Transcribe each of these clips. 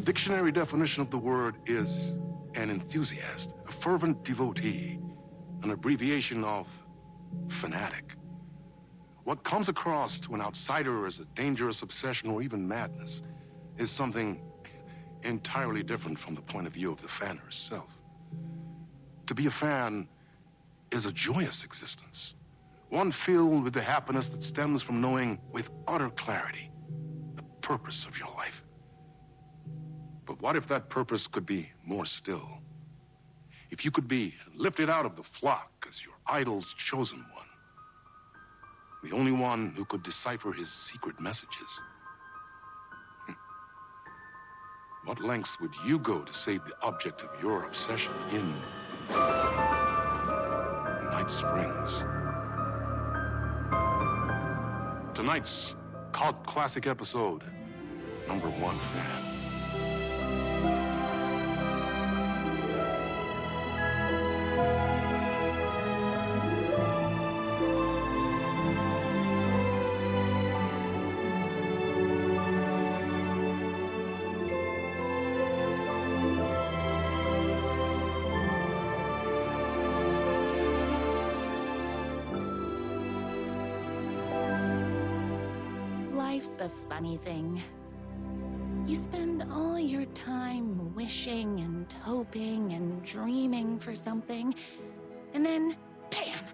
dictionary definition of the word is an enthusiast, a fervent devotee, an abbreviation of fanatic. What comes across to an outsider as a dangerous obsession or even madness is something entirely different from the point of view of the fan herself. To be a fan is a joyous existence, one filled with the happiness that stems from knowing with utter clarity the purpose of your life. But what if that purpose could be more still? If you could be lifted out of the flock as your idol's chosen one, the only one who could decipher his secret messages. What lengths would you go to save the object of your obsession in Night Springs? Tonight's cult classic episode, #1 fan. Life's a funny thing. You spend all your time wishing and hoping and dreaming for something, and then, bam!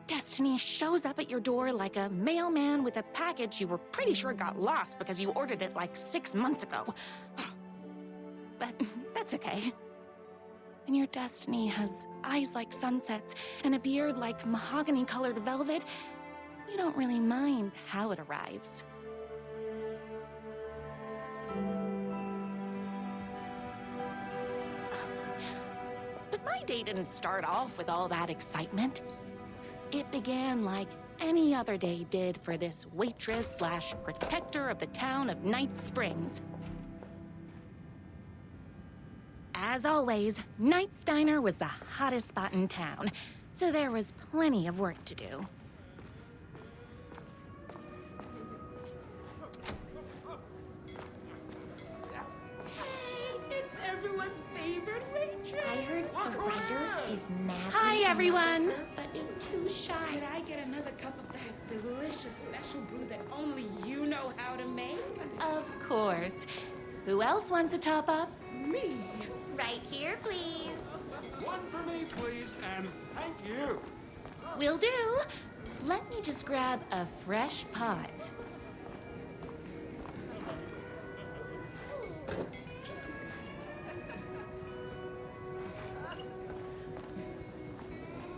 Destiny shows up at your door like a mailman with a package you were pretty sure got lost because you ordered it like 6 months ago. But that's okay. When your destiny has eyes like sunsets and a beard like mahogany-colored velvet, you don't really mind how it arrives. But my day didn't start off with all that excitement. It began like any other day did for this waitress/protector of the town of Night Springs. As always, Knight's Diner was the hottest spot in town, so there was plenty of work to do. It's everyone's favorite waitress. I heard the writer is mad. Hi, everyone. But is too shy. Could I get another cup of that delicious special brew that only you know how to make? Of course. Who else wants a top-up? Me. Right here, please. One for me, please, and thank you. Will do. Let me just grab a fresh pot.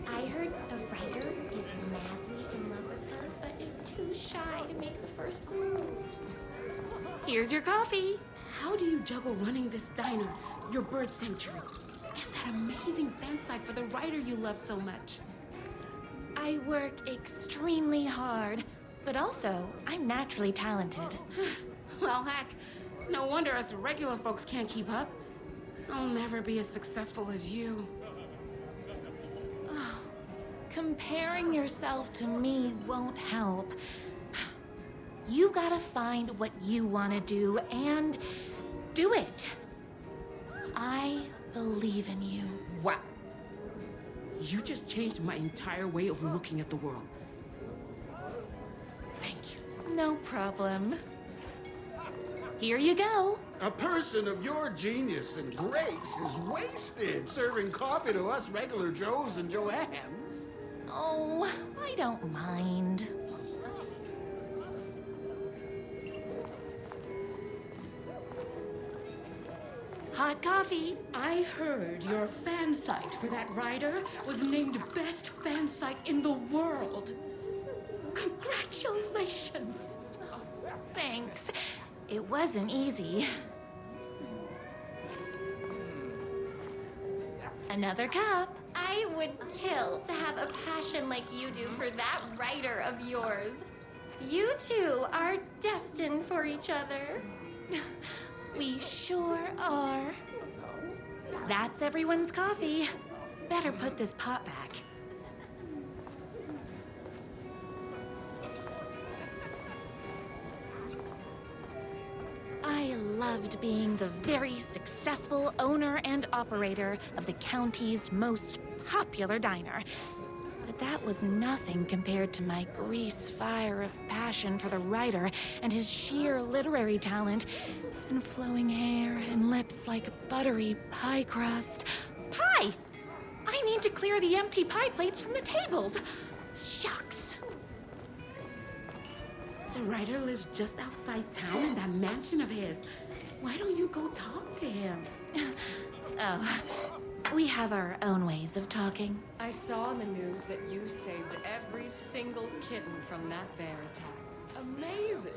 I heard the writer is madly in love with her, but is too shy to make the first move. Here's your coffee. How do you juggle running this diner, your bird sanctuary, and that amazing fan site for the writer you love so much? I work extremely hard, but also I'm naturally talented. Well, heck, no wonder us regular folks can't keep up. I'll never be as successful as you. Comparing yourself to me won't help. You gotta find what you wanna do and do it. I believe in you. Wow. You just changed my entire way of looking at the world. Thank you. No problem. Here you go. A person of your genius and grace is wasted serving coffee to us regular Joes and Joannes. Oh, I don't mind. Hot coffee. I heard your fan site for that writer was named best fan site in the world. Congratulations! Thanks. It wasn't easy. Another cup. I would kill to have a passion like you do for that writer of yours. You two are destined for each other. We sure are. That's everyone's coffee. Better put this pot back. I loved being the very successful owner and operator of the county's most popular diner. But that was nothing compared to my grease fire of passion for the writer and his sheer literary talent, and flowing hair and lips like buttery pie crust. Pie! I need to clear the empty pie plates from the tables. Shucks. The writer lives just outside town in that mansion of his. Why don't you go talk to him? Oh, we have our own ways of talking. I saw in the news that you saved every single kitten from that bear attack. Amazing.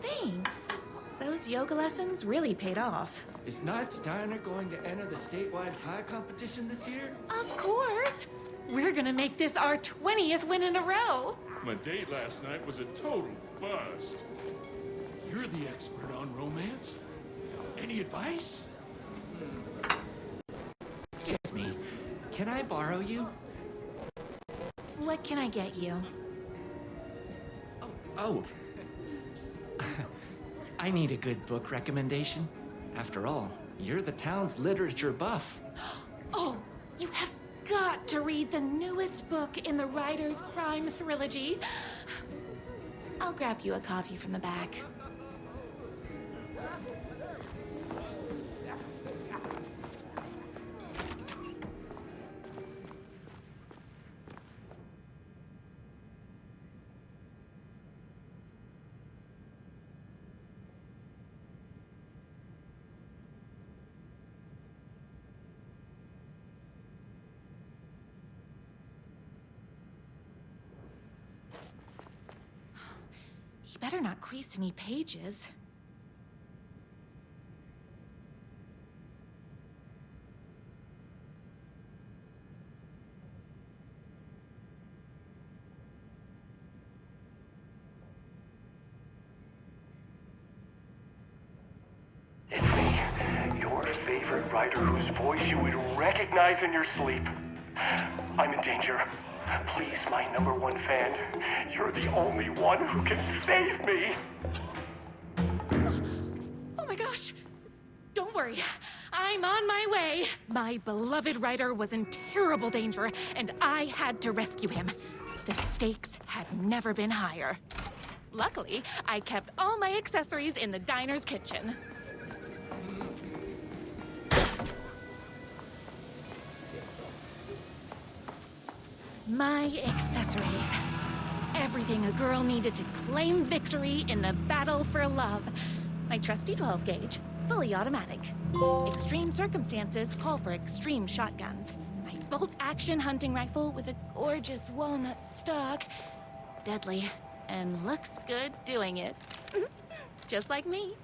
Thanks. Those yoga lessons really paid off. Is Knight's Diner going to enter the statewide pie competition this year? Of course! We're gonna make this our 20th win in a row! My date last night was a total bust. You're the expert on romance. Any advice? Excuse me, can I borrow you? What can I get you? Oh. I need a good book recommendation. After all, you're the town's literature buff. Oh, you have got to read the newest book in the Writer's Crime Trilogy. I'll grab you a copy from the back. He better not crease any pages. It's me, your favorite writer whose voice you would recognize in your sleep. I'm in danger. Please, my #1 fan, you're the only one who can save me. Oh my gosh! Don't worry, I'm on my way. My beloved writer was in terrible danger, and I had to rescue him. The stakes had never been higher. Luckily, I kept all my accessories in the diner's kitchen. My accessories. Everything a girl needed to claim victory in the battle for love. My trusty 12 gauge, fully automatic. Extreme circumstances call for extreme shotguns. My bolt-action hunting rifle with a gorgeous walnut stock. Deadly, and looks good doing it. Just like me.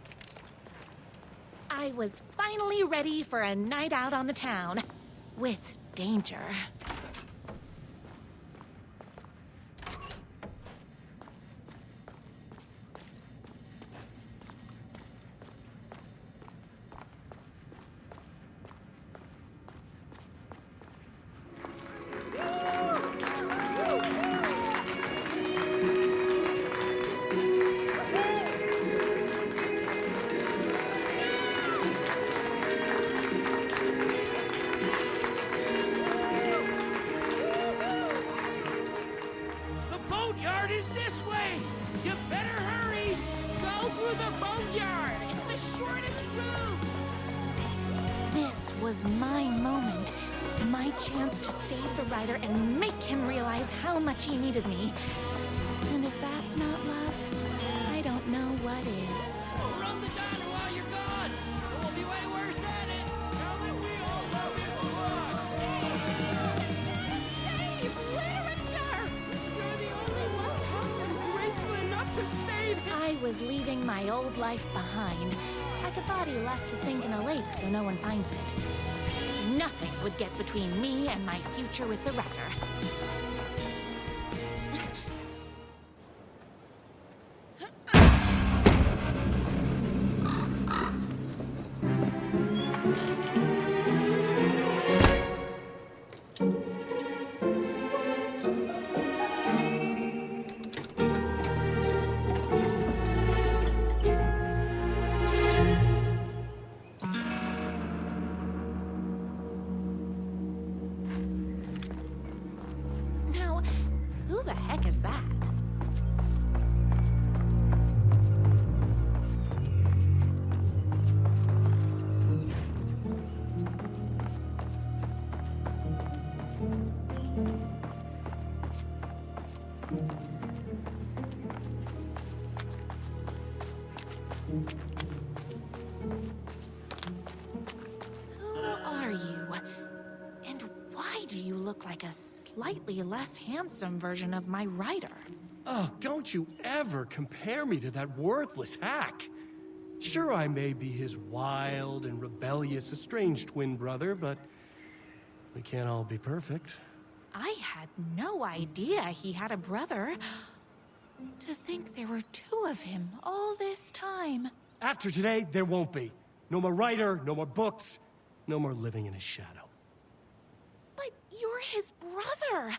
I was finally ready for a night out on the town. With danger. The boatyard is this way! You better hurry! Go through the boneyard! It's the shortest route! This was my moment. My chance to save the writer and make him realize how much he needed me. And if that's not love, I don't know what is. Run the diner while you're gone! Or we'll be way worse at it! Save literature! You're the only one tough and graceful enough to save him! I was leaving my old life behind, like a body left to sink in a lake so no one finds it. Nothing would get between me and my future with the writer. the heck is that? Who are you? And why do you look like a slightly less handsome version of my writer? Oh, don't you ever compare me to that worthless hack. Sure, I may be his wild and rebellious estranged twin brother, but we can't all be perfect. I had no idea he had a brother. To think there were two of him all this time. After today, there won't be. No more writer, no more books, no more living in his shadow. But you're his brother.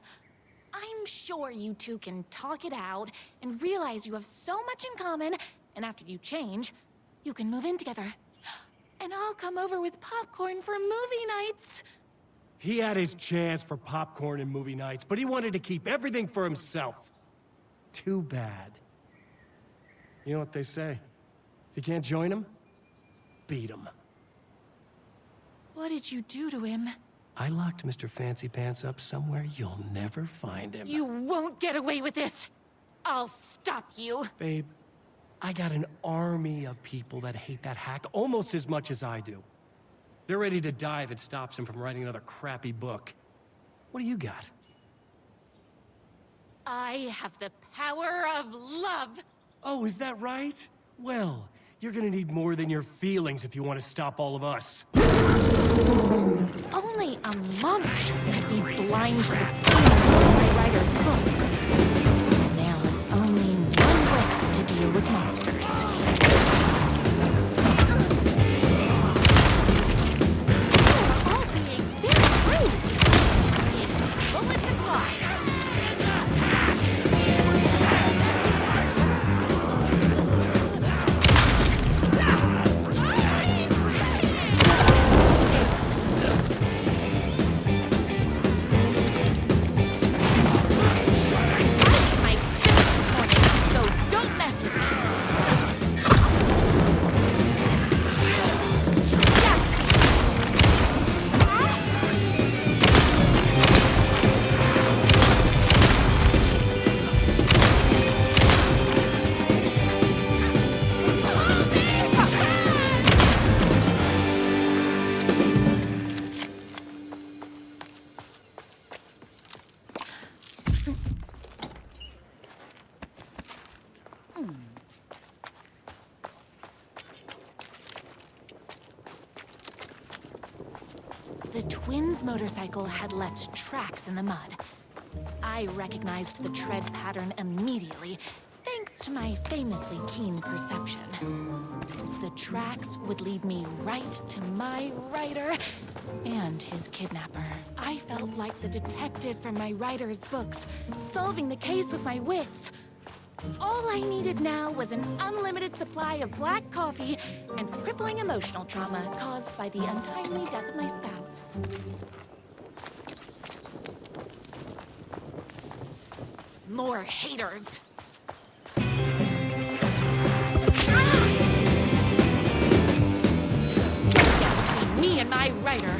I'm sure you two can talk it out and realize you have so much in common, and after you change, you can move in together. And I'll come over with popcorn for movie nights. He had his chance for popcorn and movie nights, but he wanted to keep everything for himself. Too bad. You know what they say? If you can't join him, beat him. What did you do to him? I locked Mr. Fancy Pants up somewhere you'll never find him. You won't get away with this. I'll stop you. Babe, I got an army of people that hate that hack almost as much as I do. They're ready to die if it stops him from writing another crappy book. What do you got? I have the power of love. Oh, is that right? Well, you're gonna need more than your feelings if you want to stop all of us. Only a monster could be blind to the demons of my writer's books. And there was only one way to deal with monsters. You're all being very rude. It's bullets o'clock. The twins' motorcycle had left tracks in the mud. I recognized the tread pattern immediately, thanks to my famously keen perception. The tracks would lead me right to my writer and his kidnapper. I felt like the detective from my writer's books, solving the case with my wits. All I needed now was an unlimited supply of black coffee and crippling emotional trauma caused by the untimely death of my spouse. More haters. Between me and my writer.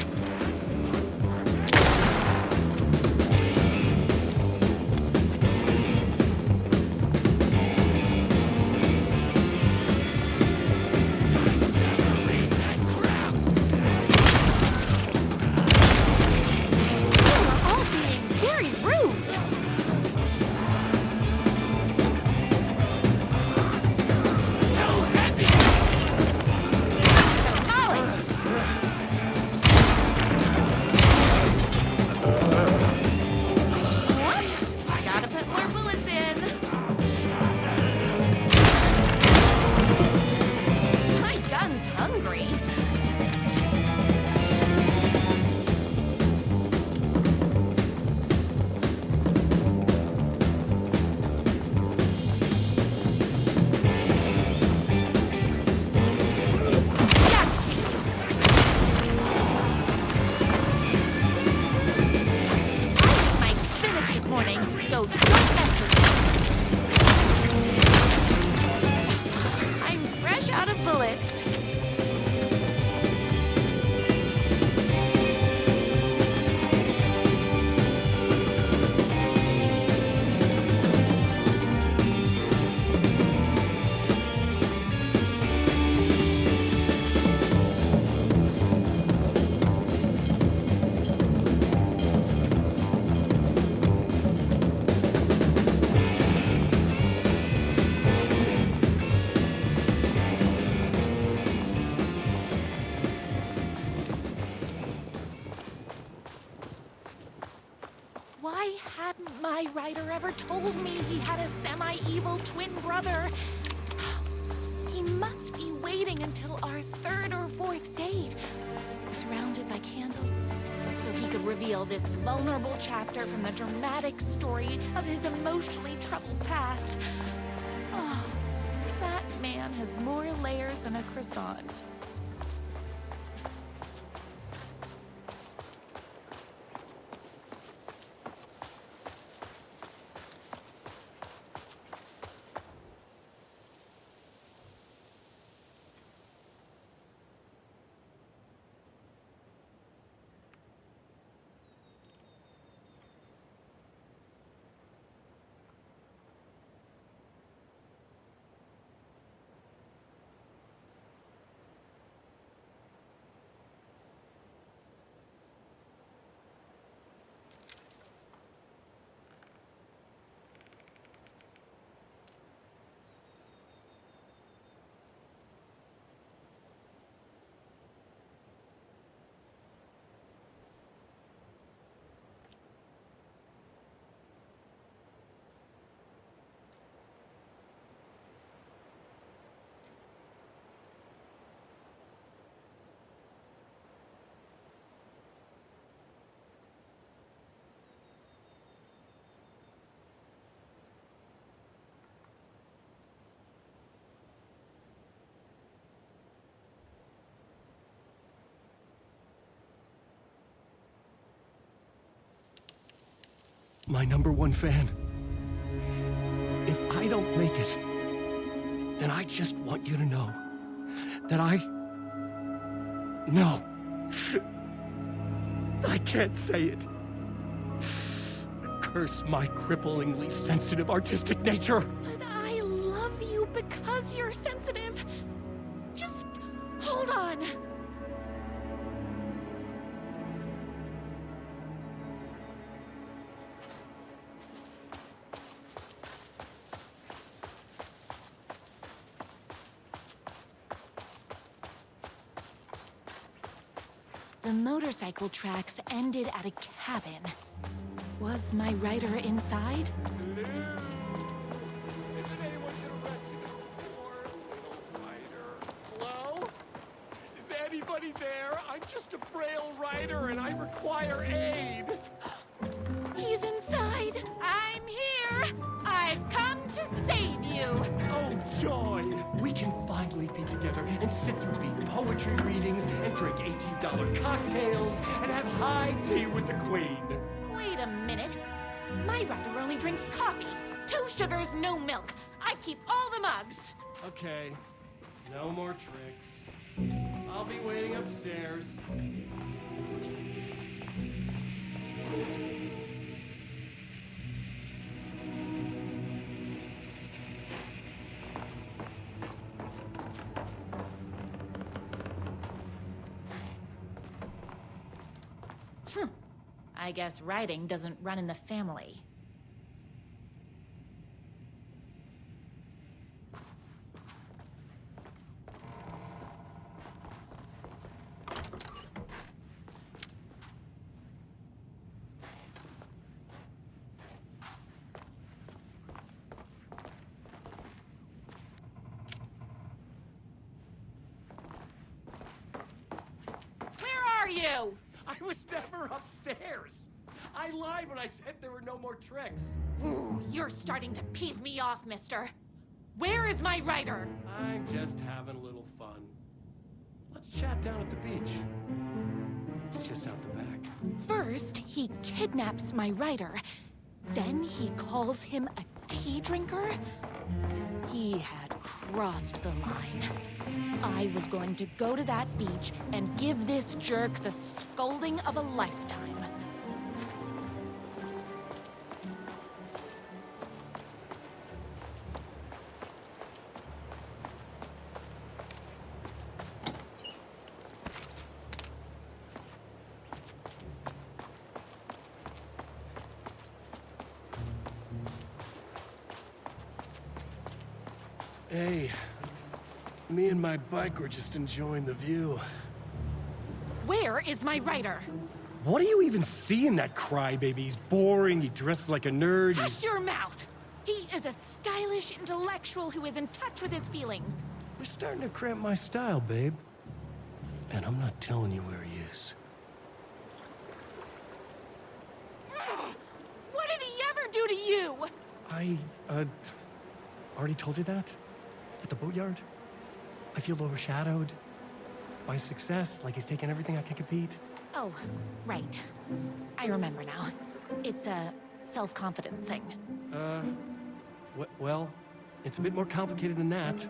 Morning. so don't mess with me. I'm fresh out of bullets. Why hadn't my writer ever told me he had a semi-evil twin brother? He must be waiting until our third or fourth date, surrounded by candles, so he could reveal this vulnerable chapter from the dramatic story of his emotionally troubled past. Oh, that man has more layers than a croissant. My #1 fan. If I don't make it, then I just want you to know that No. I can't say it. Curse my cripplingly sensitive artistic nature. But I love you because you're sensitive. Just hold on. The motorcycle tracks ended at a cabin. Was my writer inside? Hello? Is anybody there? I'm just a frail writer and I require aid. He's inside. I'm here. I've come to save you. Oh, joy! We can finally be together and sit through beat poetry readings and drink $18 cocktails and have high tea with the Queen. Wait a minute. My writer only drinks coffee. 2 sugars, no milk. I keep all the mugs. Okay, no more tricks. I'll be waiting upstairs. I guess writing doesn't run in the family. Where are you? I was never upstairs. I lied when I said there were no more tricks. Ooh, you're starting to peeve me off, mister. Where is my writer? I'm just having a little fun. Let's chat down at the beach. It's just out the back. First, he kidnaps my writer. Then he calls him a tea drinker? He had crossed the line. I was going to go to that beach and give this jerk the scolding of a lifetime. Hey, me and my bike were just enjoying the view. Where is my writer? What do you even see in that crybaby? He's boring, he dresses like a nerd, Hush your mouth! He is a stylish intellectual who is in touch with his feelings. You're starting to cramp my style, babe. And I'm not telling you where he is. What did he ever do to you? I, already told you that? At the boatyard? I feel overshadowed by success, like he's taking everything I can compete. Oh, right. I remember now. It's a self-confidence thing. Well, it's a bit more complicated than that.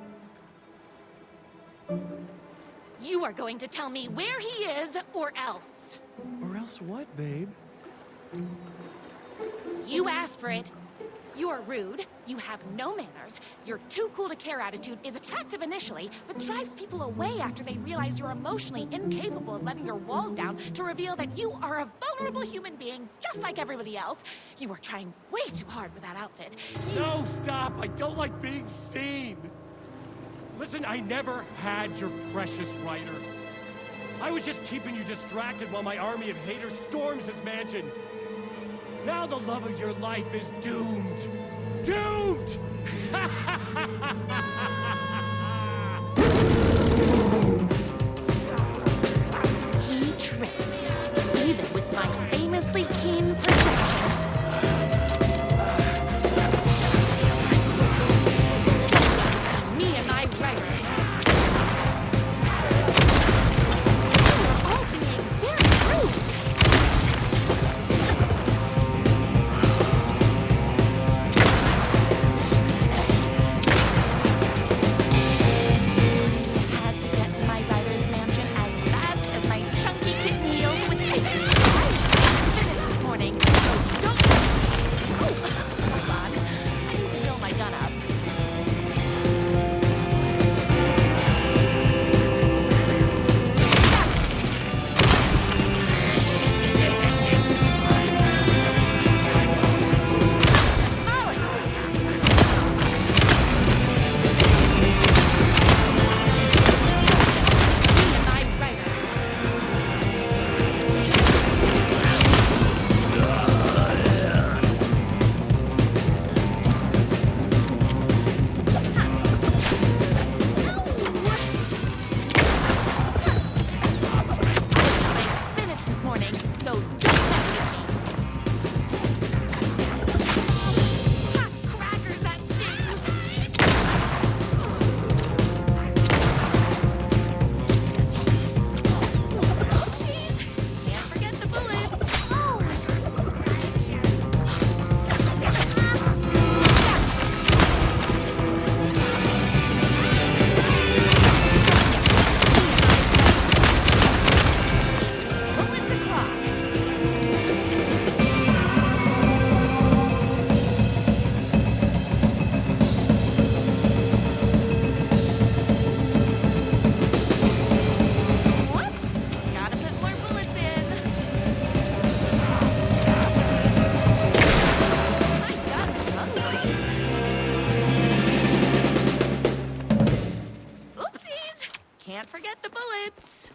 You are going to tell me where he is, or else. Or else what, babe? You asked for it. You're rude, you have no manners, your too cool to care attitude is attractive initially, but drives people away after they realize you're emotionally incapable of letting your walls down to reveal that you are a vulnerable human being just like everybody else. You are trying way too hard with that outfit. No, stop! I don't like being seen! Listen, I never had your precious writer. I was just keeping you distracted while my army of haters storms his mansion. Now the love of your life is doomed! Doomed! He tricked me, even with my famously keen perception. Me and my writer. You're all being very rude. Had to get to my writer's mansion as fast as my chunky kitten heels would take me. I finished this morning. Don't... Oh, hold on. I need to fill my gun up. My writer. I spinach this morning, so don't mess with me. Hot crackers, that stings. Oopsies! Can't forget the bullets. Oh. Bullets o'clock. Whoops! Gotta put more bullets in. My gun's hungry. Oopsies! Can't forget the bullets.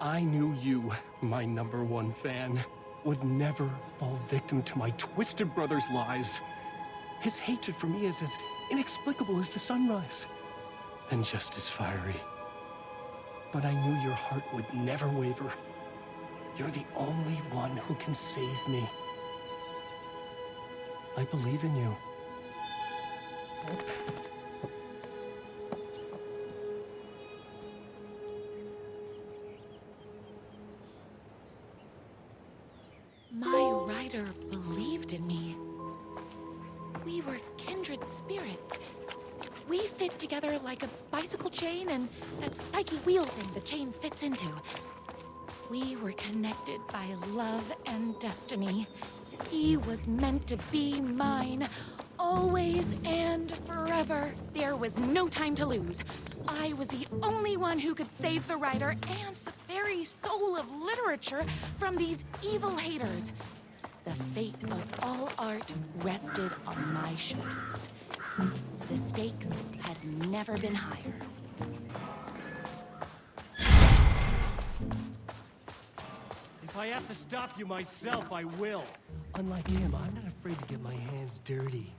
I knew you, my #1 fan, would never fall victim to my twisted brother's lies. His hatred for me is as inexplicable as the sunrise, and just as fiery. But I knew your heart would never waver. You're the only one who can save me. I believe in you. fit together like a bicycle chain and that spiky wheel thing the chain fits into. We were connected by love and destiny. He was meant to be mine, always and forever. There was no time to lose. I was the only one who could save the writer and the very soul of literature from these evil haters. The fate of all art rested on my shoulders. The stakes had never been higher. If I have to stop you myself, I will. Unlike him, I'm not afraid to get my hands dirty.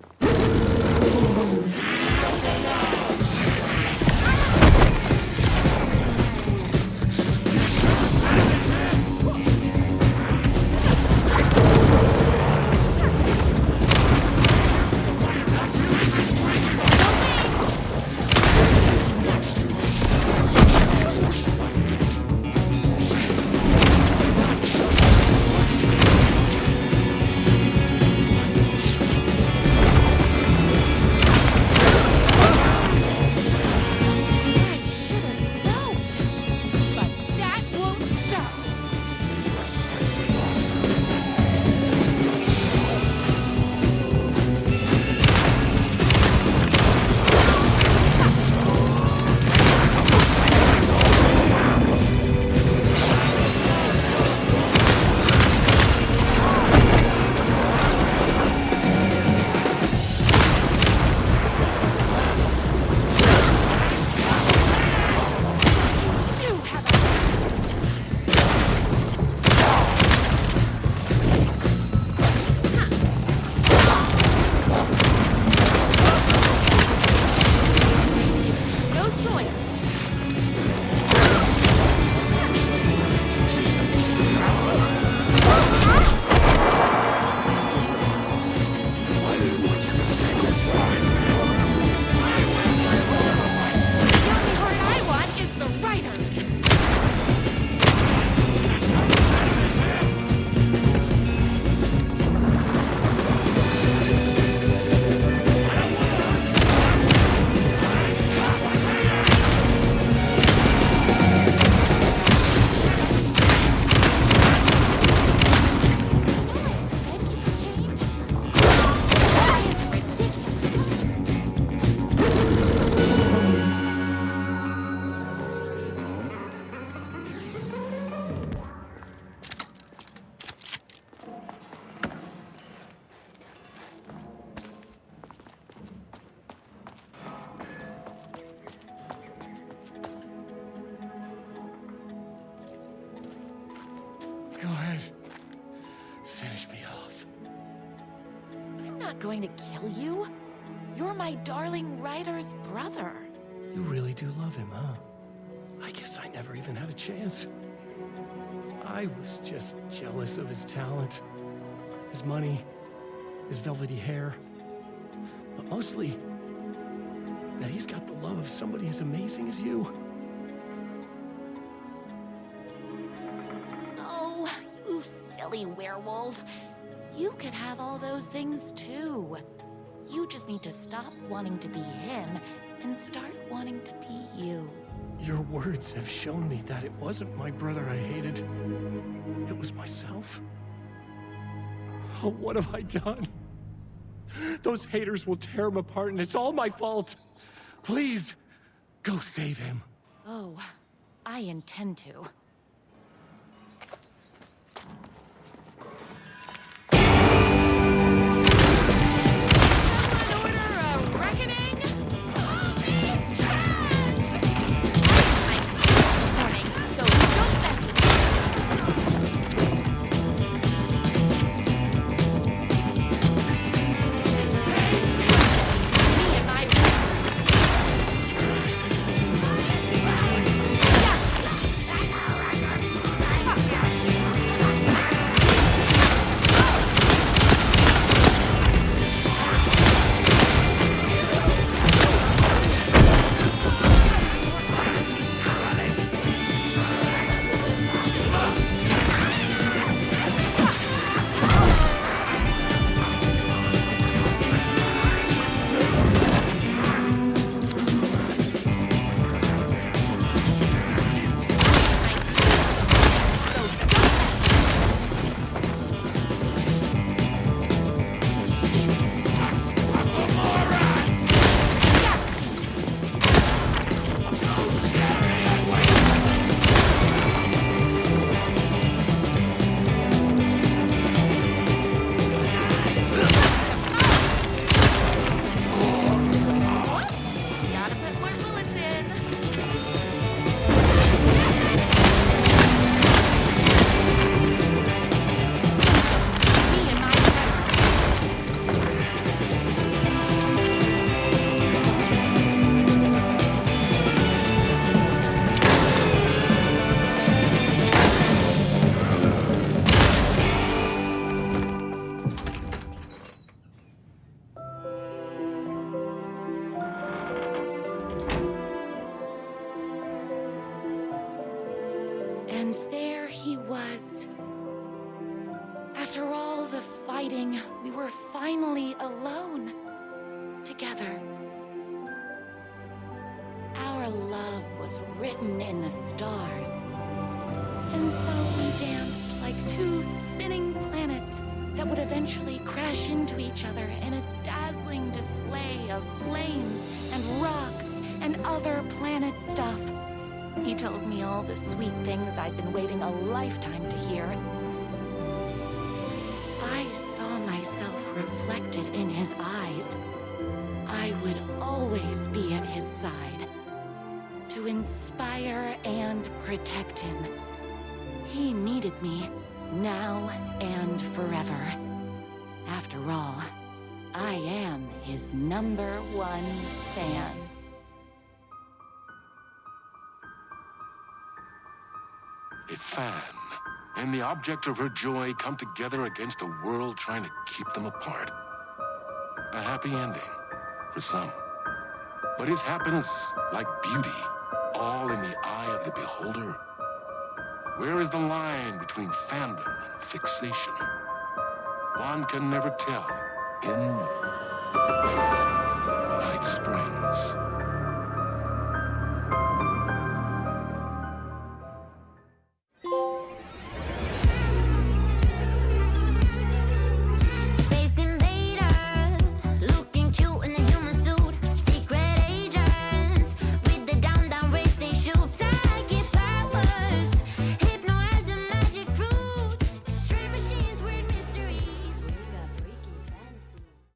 Go ahead. Finish me off. I'm not going to kill you. You're my darling writer's brother. You really do love him, huh? I guess I never even had a chance. I was just jealous of his talent, his money, his velvety hair. But mostly, that he's got the love of somebody as amazing as you. Oh, you silly werewolf. You could have all those things too. You just need to stop wanting to be him and start wanting to be you. Your words have shown me that it wasn't my brother I hated. It was myself. Oh, what have I done? Those haters will tear him apart, and it's all my fault. Please, go save him. Oh, I intend to. Someone order a reckoning? I this morning, so don't mess with me and my exciting. We were finally alone. Together. Our love was written in the stars. And so we danced like two spinning planets that would eventually crash into each other in a dazzling display of flames and rocks and other planet stuff. He told me all the sweet things I'd been waiting a lifetime to hear. I saw myself reflected in his eyes. I would always be at his side, to inspire and protect him. He needed me, now and forever. After all, I am his #1 fan. A fan and the object of her joy come together against a world trying to keep them apart. A happy ending for some. But is happiness, like beauty, all in the eye of the beholder? Where is the line between fandom and fixation? One can never tell in Night Springs.